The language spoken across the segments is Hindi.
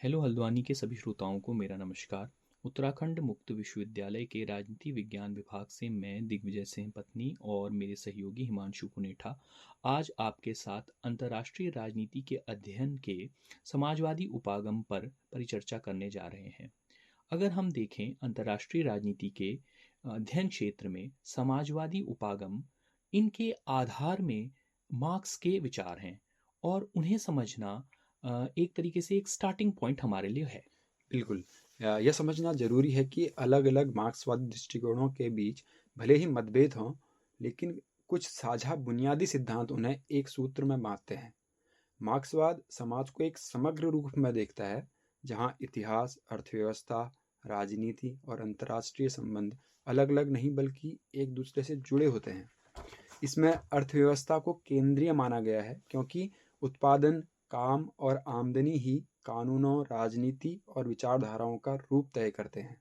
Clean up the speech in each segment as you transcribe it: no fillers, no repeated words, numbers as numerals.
हेलो हल्द्वानी के सभी श्रोताओं को मेरा नमस्कार। उत्तराखंड मुक्त विश्वविद्यालय के राजनीति विज्ञान विभाग से मैं दिग्विजय सिंह पत्नी और मेरे सहयोगी हिमांशु पुनेठा आज आपके साथ अंतर्राष्ट्रीय राजनीति के अध्ययन के समाजवादी उपागम पर परिचर्चा करने जा रहे हैं। अगर हम देखें अंतर्राष्ट्रीय राजनीति के अध्ययन क्षेत्र में समाजवादी उपागम, इनके आधार में मार्क्स के विचार हैं और उन्हें समझना एक तरीके से एक स्टार्टिंग पॉइंट हमारे लिए है। बिल्कुल। यह समझना जरूरी है कि अलग-अलग मार्क्सवादी दृष्टिकोणों के बीच भले ही मतभेद हों, लेकिन कुछ साझा बुनियादी सिद्धांत उन्हें एक सूत्र में बांधते हैं। मार्क्सवाद समाज को एक समग्र रूप में देखता है, जहां इतिहास, अर्थव्यवस्था, राजनीति और अंतर्राष्ट्रीय संबंध अलग-अलग नहीं बल्कि एक दूसरे से जुड़े होते हैं। इसमें अर्थव्यवस्था को केंद्रीय माना गया है, क्योंकि उत्पादन, काम और आमदनी ही कानूनों, राजनीति और विचारधाराओं का रूप तय करते हैं।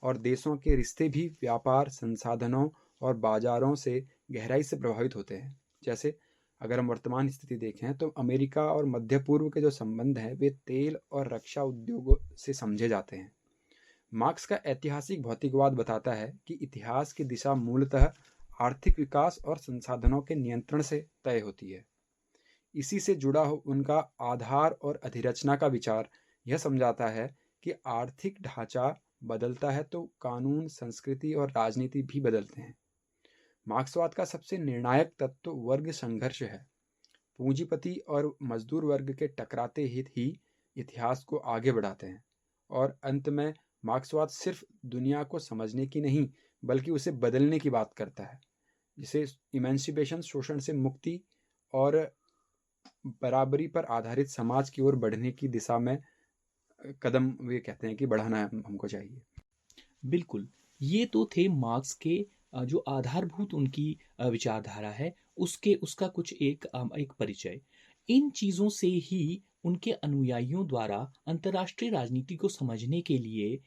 और देशों के रिश्ते भी व्यापार, संसाधनों और बाजारों से गहराई से प्रभावित होते हैं। जैसे अगर हम वर्तमान स्थिति देखें तो अमेरिका और मध्य पूर्व के जो संबंध हैं वे तेल और रक्षा उद्योगों से समझे जाते हैं। मार्क्स का ऐतिहासिक भौतिकवाद बताता है कि इतिहास की दिशा मूलतः आर्थिक विकास और संसाधनों के नियंत्रण से तय होती है। इसी से जुड़ा हो उनका आधार और अधिरचना का विचार यह समझाता है कि आर्थिक ढांचा बदलता है तो कानून, संस्कृति और राजनीति भी बदलते हैं। मार्क्सवाद का सबसे निर्णायक तत्व वर्ग संघर्ष है। पूंजीपति और मजदूर वर्ग के टकराते हित ही इतिहास को आगे बढ़ाते हैं। और अंत में मार्क्सवाद सिर्फ दुनिया को समझने की नहीं बल्कि उसे बदलने की बात करता है, जिसे इमेंसिपेशन, शोषण से मुक्ति और बराबरी पर आधारित समाज की ओर बढ़ने की दिशा में कदम वे कहते हैं कि बढ़ाना हमको चाहिए। बिल्कुल, ये तो थे मार्क्स के जो आधारभूत उनकी विचारधारा है, उसके उसका कुछ एक परिचय। इन चीज़ों से ही उनके अनुयायियों द्वारा अंतर्राष्ट्रीय राजनीति को समझने के लिए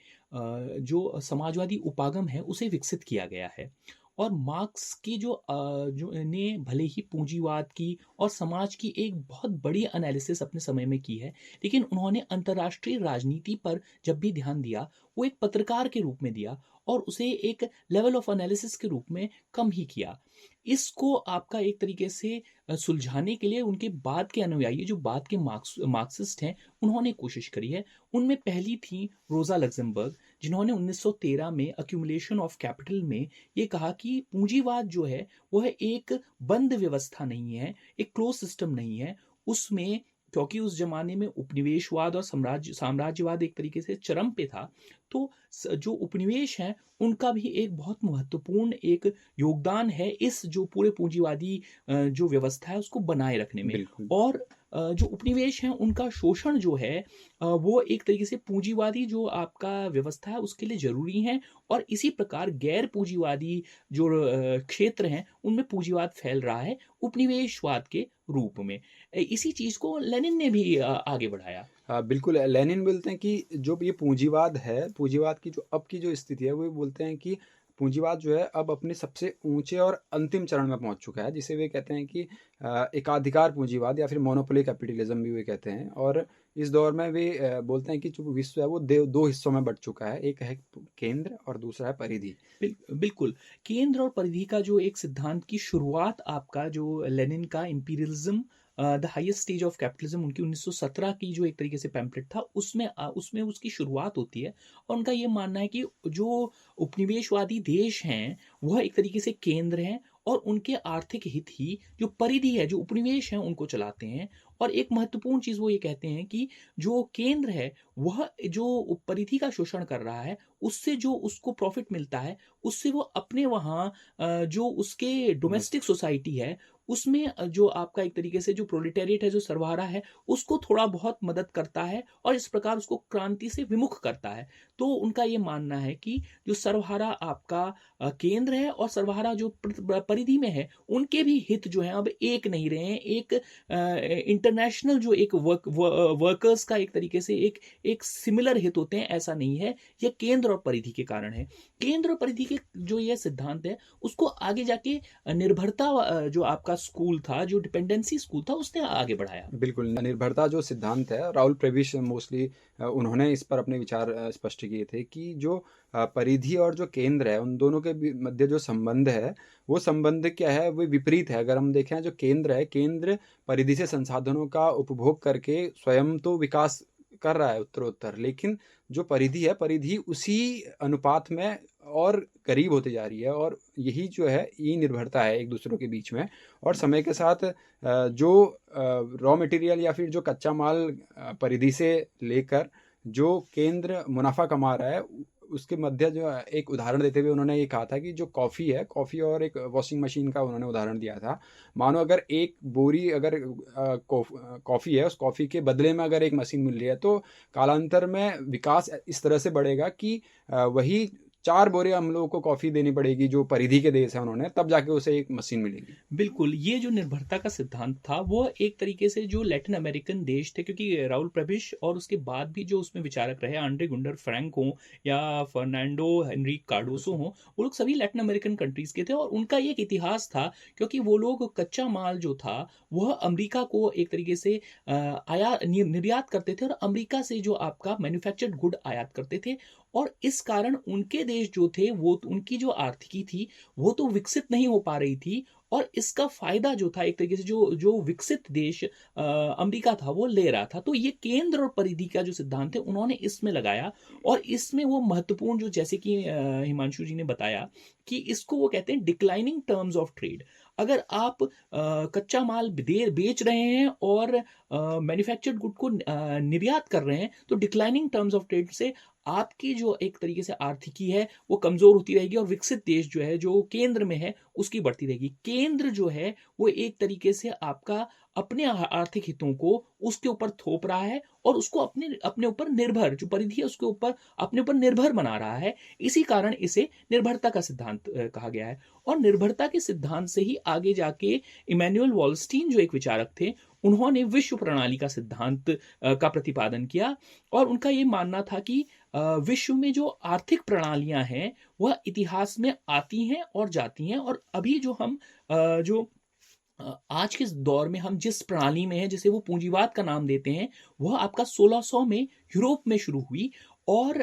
जो समाजवादी उपागम है, उसे विकसित किया गया है। और मार्क्स की जो ने भले ही पूंजीवाद की और समाज की एक बहुत बड़ी एनालिसिस अपने समय में की है, लेकिन उन्होंने अंतर्राष्ट्रीय राजनीति पर जब भी ध्यान दिया, वो एक पत्रकार के रूप में दिया और उसे एक लेवल ऑफ एनालिसिस के रूप में कम ही किया। इसको आपका एक तरीके से सुलझाने के लिए उनके बाद के अनुयायी, जो बाद के मार्क्सिस्ट हैं, उन्होंने कोशिश करी है। उनमें पहली थी रोजा लग्जमबर्ग, जिन्होंने 1913 में अक्यूमुलेशन ऑफ कैपिटल में ये कहा कि पूंजीवाद जो है वह एक बंद व्यवस्था नहीं है, एक क्लोज सिस्टम नहीं है। उसमें, क्योंकि उस जमाने में उपनिवेशवाद और साम्राज्यवाद एक तरीके से चरम पे था, तो जो उपनिवेश हैं उनका भी एक बहुत महत्वपूर्ण एक योगदान है इस जो पूरे पूंजीवादी जो व्यवस्था है उसको बनाए रखने में। बिल्कुल। और जो उपनिवेश हैं उनका शोषण जो है वो एक तरीके से पूंजीवादी जो आपका व्यवस्था है उसके लिए जरूरी है। और इसी प्रकार गैर पूंजीवादी जो क्षेत्र हैं उनमें पूंजीवाद फैल रहा है उपनिवेशवाद के रूप में। इसी चीज को लेनिन ने भी आगे बढ़ाया। बिल्कुल। लेनिन बोलते हैं कि जो ये पूंजीवाद है, पूंजीवाद की जो अब की जो स्थिति है, वो बोलते हैं कि पूंजीवाद जो है अब अपने सबसे ऊंचे और अंतिम चरण में पहुंच चुका है, जिसे वे कहते हैं कि एकाधिकार पूंजीवाद या फिर मोनोपोली कैपिटलिज्म भी वे कहते हैं। और इस दौर में वे बोलते हैं कि जो विश्व है वो दो हिस्सों में बंट चुका है, एक है केंद्र और दूसरा है परिधि। बिल्कुल, केंद्र और परिधि का जो एक सिद्धांत की शुरुआत आपका जो लेनिन का imperialism the highest stage of capitalism, उनकी 1917 की जो एक तरीके से पैम्पलेट था, उसमें उसकी शुरुआत होती है। और उनका ये मानना है कि जो उपनिवेशवादी देश हैं वह एक तरीके से केंद्र हैं और उनके आर्थिक हित ही जो परिधि है, जो उपनिवेश हैं, उनको चलाते हैं। और एक महत्वपूर्ण चीज वो ये कहते हैं कि जो केंद्र है वह जो परिधि का शोषण कर रहा है, उससे जो उसको प्रॉफिट मिलता है, उससे वो अपने वहाँ जो उसके डोमेस्टिक सोसाइटी है उसमें जो आपका एक तरीके से जो प्रोलेटेरिएट है, जो सर्वहारा है, उसको थोड़ा बहुत मदद करता है और इस प्रकार उसको क्रांति से विमुख करता है। तो उनका ये मानना है कि जो सर्वहारा आपका केंद्र है और सर्वहारा जो परिधि में है, उनके भी हित जो है अब एक नहीं रहे हैं। एक इंटरनेशनल जो एक वर्कर्स का एक तरीके से एक सिमिलर हित होते हैं, ऐसा नहीं है। यह केंद्र और परिधि के कारण है। केंद्र और परिधि के जो यह सिद्धांत है उसको आगे जाके निर्भरता जो आपका स्कूल था, जो डिपेंडेंसी स्कूल था, उसने आगे बढ़ाया। बिल्कुल, निर्भरता जो सिद्धांत है, राहुल प्रेविश मोस्टली उन्होंने इस पर अपने विचार स्पष्ट किए थे कि जो परिधि और जो केंद्र है, उन दोनों के मध्य जो संबंध है, वो संबंध क्या है, वो विपरीत है। अगर हम देखें, जो केंद्र है, केंद्र परिधि से संसाधनों का उपभोग करके स्वयं तो विकास कर रहा है उत्तरोत्तर, लेकिन जो परिधि है, परिधि उसी अनुपात में और करीब होती जा रही है, और यही जो है, ये निर्भरता है एक दूसरों के बीच में। और समय के साथ जो रॉ मटेरियल या फिर जो कच्चा माल परिधि से लेकर जो केंद्र मुनाफा कमा रहा है, उसके मध्य जो एक उदाहरण देते हुए उन्होंने ये कहा था कि जो कॉफ़ी है, कॉफ़ी और एक वॉशिंग मशीन का उन्होंने उदाहरण दिया था। मानो अगर एक बोरी अगर कॉफ़ी है, उस कॉफ़ी के बदले में अगर एक मशीन मिल रही है, तो कालांतर में विकास इस तरह से बढ़ेगा कि वही 4 बोरे हम लोगों को कॉफ़ी देनी पड़ेगी, जो परिधि के देश हैं उन्होंने, तब जाके उसे एक मशीन मिलेगी। बिल्कुल, ये जो निर्भरता का सिद्धांत था, वो एक तरीके से जो लैटिन अमेरिकन देश थे, क्योंकि राउल प्रबिश और उसके बाद भी जो उसमें विचारक रहे, आंड्रे गुंडर फ्रैंक हों या फर्नांडो हेनरिक कार्डोसो हों, वो लोग सभी लैटिन अमेरिकन कंट्रीज़ के थे, और उनका ये एक इतिहास था, क्योंकि वो लोग कच्चा माल जो था, वह अमेरिका को एक तरीके से निर्यात करते थे, और अमेरिका से जो आपका मैन्युफैक्चर्ड गुड आयात करते थे, और इस कारण उनके देश जो थे, वो उनकी जो आर्थिकी थी, वो तो विकसित नहीं हो पा रही थी, और इसका फायदा जो था एक तरीके से जो जो विकसित देश अमेरिका था, वो ले रहा था। तो ये केंद्र और परिधि का जो सिद्धांत है, उन्होंने इसमें लगाया, और इसमें वो महत्वपूर्ण जो, जैसे कि हिमांशु जी ने बताया, कि इसको वो कहते हैं डिक्लाइनिंग टर्म्स ऑफ ट्रेड। अगर आप कच्चा माल बेच रहे हैं और मैन्युफैक्चर्ड गुड को निर्यात कर रहे हैं, तो डिक्लाइनिंग टर्म्स ऑफ ट्रेड से आपकी जो एक तरीके से आर्थिकी है, वो कमजोर होती रहेगी, और विकसित देश जो है, जो केंद्र में है, उसकी बढ़ती रहेगी। केंद्र जो है, वो एक तरीके से आपका अपने आर्थिक हितों को उसके ऊपर थोप रहा है, और उसको अपने अपने ऊपर निर्भर, जो परिधि है, उसके ऊपर अपने ऊपर निर्भर बना रहा है। इसी कारण इसे निर्भरता का सिद्धांत कहा गया है। और निर्भरता के सिद्धांत से ही आगे जाके इमैनुअल वॉलस्टीन जो एक विचारक थे, उन्होंने विश्व प्रणाली का सिद्धांत का प्रतिपादन किया, और उनका ये मानना था कि विश्व में जो आर्थिक प्रणालियां हैं, वह इतिहास में आती हैं और जाती हैं, और अभी जो हम जो आज के दौर में हम जिस प्रणाली में हैं, जिसे वो पूंजीवाद का नाम देते हैं, वह आपका 1600 में यूरोप में शुरू हुई, और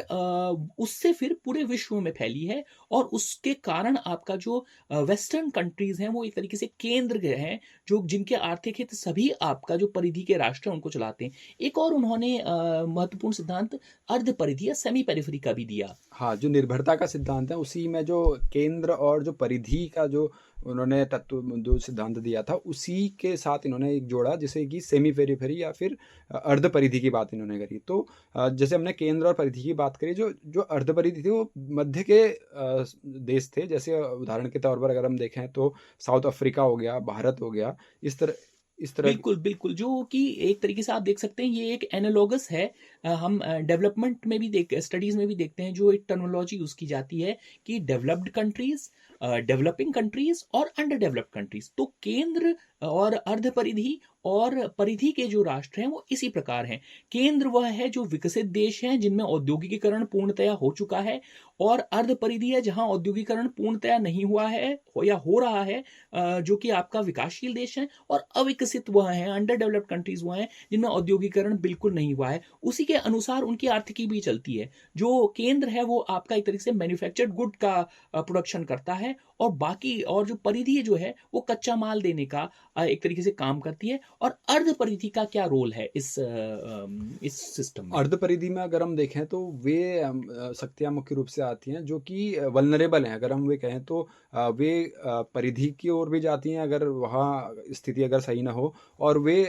उससे फिर पूरे विश्व में फैली है, और उसके कारण आपका जो वेस्टर्न कंट्रीज हैं, वो एक तरीके से केंद्र हैं, जो जिनके आर्थिक हित सभी आपका जो परिधि के राष्ट्र हैं, उनको चलाते हैं। एक और उन्होंने महत्वपूर्ण सिद्धांत अर्ध परिधि या सेमी पेरिफेरी का भी दिया। हाँ, जो निर्भरता का सिद्धांत है, उसी में जो केंद्र और जो परिधि का जो उन्होंने तत्व जो सिद्धांत दिया था, उसी के साथ इन्होंने एक जोड़ा, जिसे कि सेमी पेरिफेरी या फिर अर्ध परिधि की बात इन्होंने करी। तो जैसे हमने केंद्र और परिधि की बात करी, जो जो अर्ध परिधि थी, वो मध्य के देश थे। जैसे उदाहरण के तौर पर अगर हम देखें, तो साउथ अफ्रीका हो गया, भारत हो गया, इस तरह बिल्कुल बिल्कुल, जो कि एक तरीके से आप देख सकते हैं, ये एक एनालॉगस है। हम डेवलपमेंट में भी स्टडीज में भी देखते हैं, जो एक टर्मिनोलॉजी यूज की जाती है कि डेवलप्ड कंट्रीज, डेवलपिंग कंट्रीज और अंडर डेवलप्ड कंट्रीज। तो केंद्र और अर्ध परिधि और परिधि के जो राष्ट्र हैं, वो इसी प्रकार हैं। केंद्र वह है जो विकसित देश हैं, जिनमें औद्योगिकीकरण पूर्णतया हो चुका है, और अर्ध परिधि है जहां औद्योगिकीकरण पूर्णतया नहीं हुआ है या हो रहा है, जो कि आपका विकासशील देश है। और अविकसित वह हैं, अंडर डेवलप्ड कंट्रीज वह हैं, जिनमें औद्योगिकीकरण बिल्कुल नहीं हुआ है। उसी के अनुसार उनकी आर्थिकी भी चलती है। जो केंद्र है, वो आपका एक तरीके से मैन्युफैक्चर्ड गुड का प्रोडक्शन करता है, और बाकी और जो परिधि जो है, वो कच्चा माल देने का एक तरीके से काम करती है। और अर्ध परिधि का क्या रोल है इस सिस्टम में? अर्ध परिधि में अगर हम देखें, तो वे शक्तियाँ मुख्य रूप से आती हैं जो कि वल्नरेबल हैं। अगर हम वे कहें, तो वे परिधि की ओर भी जाती हैं अगर वहाँ स्थिति अगर सही ना हो, और वे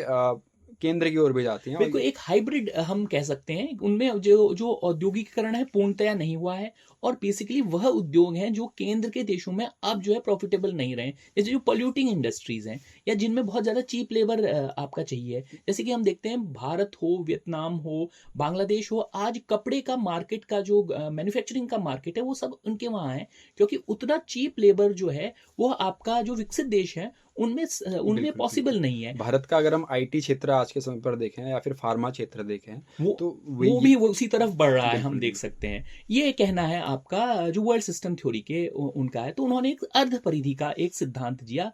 केंद्र की ओर भी जाती हैं। बिल्कुल, एक हाइब्रिड हम कह सकते हैं। उनमें जो जो औद्योगिकीकरण है, पूर्णतया नहीं हुआ है, और बेसिकली वह उद्योग हैं जो केंद्र के देशों में अब जो है प्रॉफिटेबल नहीं रहे। जैसे जो पॉल्यूटिंग इंडस्ट्रीज हैं, या जिनमें बहुत ज़्यादा चीप लेबर आपका चाहिए। जैसे कि हम देखते हैं, भारत हो, वियतनाम हो, बांग्लादेश हो, आज कपड़े का मार्केट का जो मैन्युफैक्चरिंग का मार्केट है, वो सब उनके वहाँ है, क्योंकि उतना चीप लेबर जो है, वो आपका जो विकसित देश है, उनमें पॉसिबल नहीं है। भारत का अगर हम आईटी क्षेत्र आज के समय पर देखें, या फिर फार्मा क्षेत्र देखें, वो तो वो भी वो उसी तरफ बढ़ रहा है, हम देख सकते हैं। ये कहना है आपका जो वर्ल्ड सिस्टम थ्योरी के उनका है, तो उन्होंने एक अर्ध परिधि का एक सिद्धांत दिया।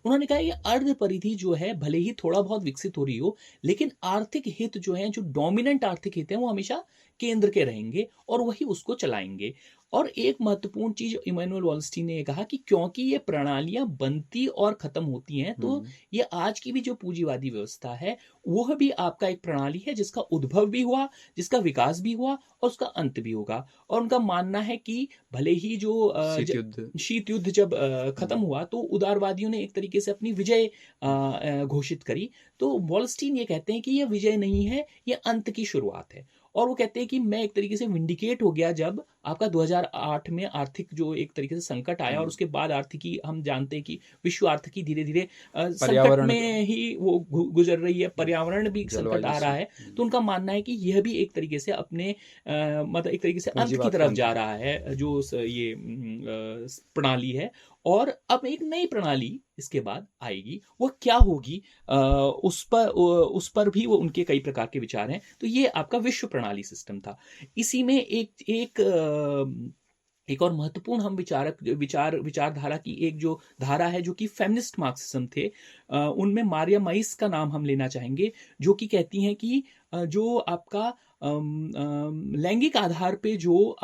उन्होंने कहा ये अर्ध परिधि जो है भले ही थोड़ा बहुत विकसित हो रही हो, लेकिन आर्थिक हित जो है, जो डोमिनेंट आर्थिक हित है, वो हमेशा केंद्र के रहेंगे और वही उसको चलाएंगे। और एक महत्वपूर्ण चीज इमैनुअल वॉलस्टीन ने कहा कि क्योंकि ये प्रणालियां बनती और खत्म होती हैं, तो ये आज की भी जो पूंजीवादी व्यवस्था है वह भी आपका एक प्रणाली है जिसका उद्भव भी हुआ, जिसका विकास भी हुआ और उसका अंत भी होगा। और उनका मानना है कि भले ही जो शीत युद्ध जब खत्म हुआ तो उदारवादियों ने एक तरीके से अपनी विजय घोषित करी, तो वॉलस्टीन ये कहते हैं कि यह विजय नहीं है, यह अंत की शुरुआत है। और वो कहते हैं कि मैं एक तरीके से विंडिकेट हो गया जब आपका 2008 में आर्थिक जो एक तरीके से संकट आया, और उसके बाद आर्थिकी हम जानते हैं कि विश्व आर्थिकी धीरे धीरे संकट में ही वो गुजर रही है, पर्यावरण भी संकट आ रहा है। तो उनका मानना है कि यह भी एक तरीके से अपने मतलब एक तरीके से अंत की तरफ जा रहा है जो ये प्रणाली है। और अब एक नई प्रणाली इसके बाद आएगी, वह क्या होगी उस पर भी वो उनके कई प्रकार के विचार हैं। तो ये आपका विश्व प्रणाली सिस्टम था। इसी में एक और महत्वपूर्ण हम विचारधारा की एक जो धारा है जो कि फेमिनिस्ट मार्क्सिज्म थे, उनमें मारिया माइस का नाम हम लेना चाहेंगे, जो कि कहती हैं कि जो आपका लैंगिक आधार पे जो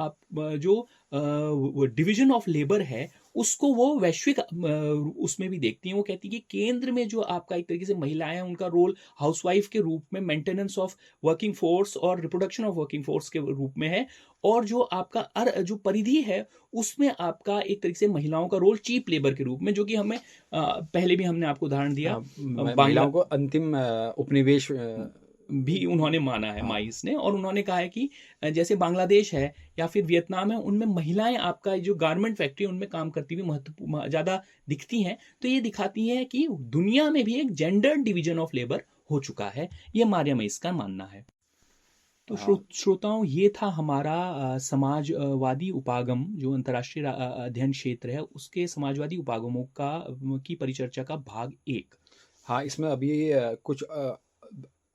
डिवीजन ऑफ लेबर है उसको वो वैश्विक उसमें भी देखती हैं। वो कहती है कि केंद्र में जो आपका एक तरीके से महिलाएं हैं, उनका रोल हाउसवाइफ के रूप में मेंटेनेंस ऑफ वर्किंग फोर्स और रिप्रोडक्शन ऑफ वर्किंग फोर्स के रूप में है, और जो आपका जो परिधि है उसमें आपका एक तरीके से महिलाओं का रोल चीप लेबर के रूप में, जो कि हमें पहले भी हमने आपको उदाहरण दिया, महिलाओं को अंतिम उपनिवेश भी उन्होंने माना है माइस ने। और उन्होंने कहा है कि जैसे बांग्लादेश है या फिर वियतनाम है, उनमें महिलाएं आपका जो गारमेंट फैक्ट्री उनमें काम करती हुई महत्वपूर्ण ज़्यादा दिखती हैं। तो ये दिखाती है कि दुनिया में भी एक जेंडर डिवीजन ऑफ लेबर हो चुका है, ये मारिया माइस का मानना है। तो श्रोताओं, ये था हमारा समाजवादी उपागम जो अंतर्राष्ट्रीय अध्ययन क्षेत्र है, उसके समाजवादी उपागमों की परिचर्चा का भाग 1। हाँ, इसमें अभी कुछ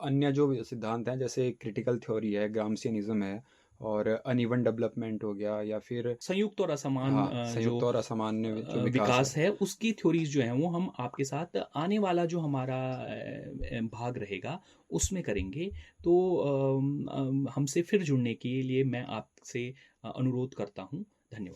अन्य जो सिद्धांत हैं, जैसे क्रिटिकल थ्योरी है, ग्रामसियनिज्म है, और अनइवन डेवलपमेंट हो गया, या फिर संयुक्त और असामान्य जो विकास है, उसकी थ्योरीज जो हैं वो हम आपके साथ आने वाला जो हमारा भाग रहेगा उसमें करेंगे। तो हमसे फिर जुड़ने के लिए मैं आपसे अनुरोध करता हूँ। धन्यवाद।